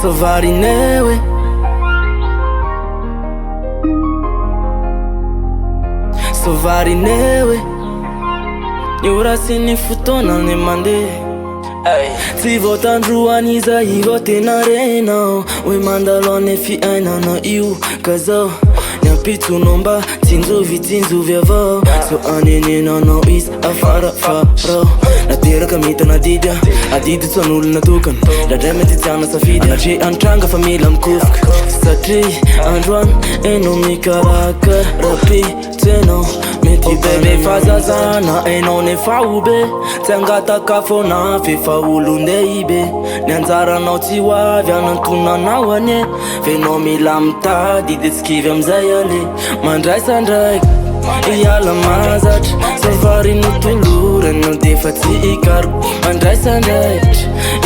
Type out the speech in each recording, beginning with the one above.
Sovarinewe Sovarinewe Niurasini futona ne mande Si votandruani za hivo tena rena We mandalone fi aina na iu kaza Nyapitu nomba tinzuvi tinzuvi ava So anenena no is afara fara Natera kamita na didya Adidi tsanulu na tukan Dademe titiana safidi Anachi antranga famila mkufk Satri andruan eno mikaraka Rapi teno Meti bebe fazazana eno ne faube Tengata kafona fifa ulunde ibe Nyanzara nauti wavya nantuna na wane Venomi lamta didetskive mzayale Mandrai sandrai Iyala mazat Savari nutulure Nudefati ikar Mandrai sandrai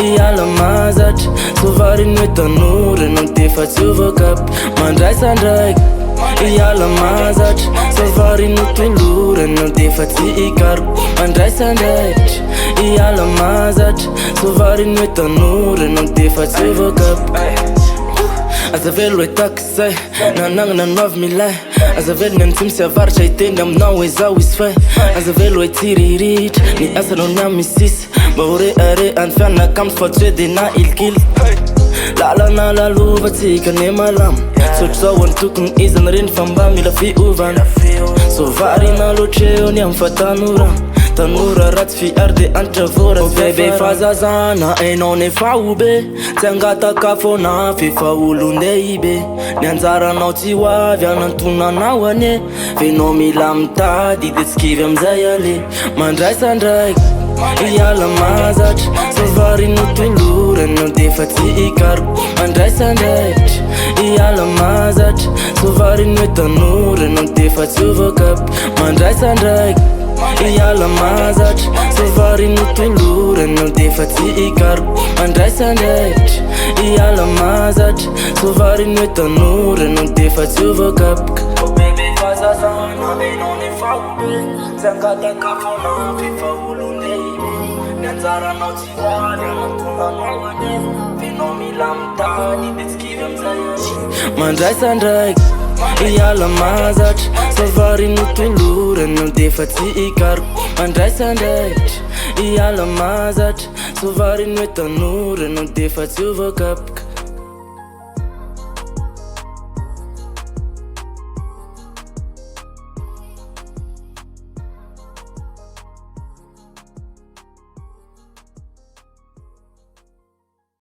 Iyala mazat Savari nutanure Nudefati uvakap Mandrai sandrai Iyala mazat Savari nutulure Nudefati ikar Mandrai sandrai Iyala mazat Savari nutanure Nudefati uvakap Azavelo e taksai Nanang na 9000 Azavelo nga ntimsi avarcha itenda mnawe za wisfai Azavelo e tiririt Ni asalo nya misis Baure are anfana kam fatwede na ilkil Lala na laluva tika ne malam Sotsa wan tukun izan rin famba mila fi uvan Sovari na locheo ni amfatanura Tanura rat fi arde antravora O bebe fazazana eno ne faube Tengata kafona fi faulunde ibe Nyanzara nauti wavya nantuna na wane Venomi lamta didetskive mzayale Mandrai sandrai Iyala mazat Savari nutulure Nudefati ikar Mandrai sandrai Iyala mazat Savari nutanure Nudefati uvakap Mandrai sandrai Iyala mazat Savari nutulure Nudefati ikar Mandrai sandrai Iyala mazat Savari nutanure Nudefati uvakap Oh baby fazazana eno ne faube Tengata kafona fifa ulunde Nyanzara nauti wale Nantuna na wane Venomi lamta didetskive mzayale Mandrai sandrai Iyala mazat Savari nutulure Nudefati ikar Mandrai sandrai Iyala mazat Savari nutanure Nudefati uvakap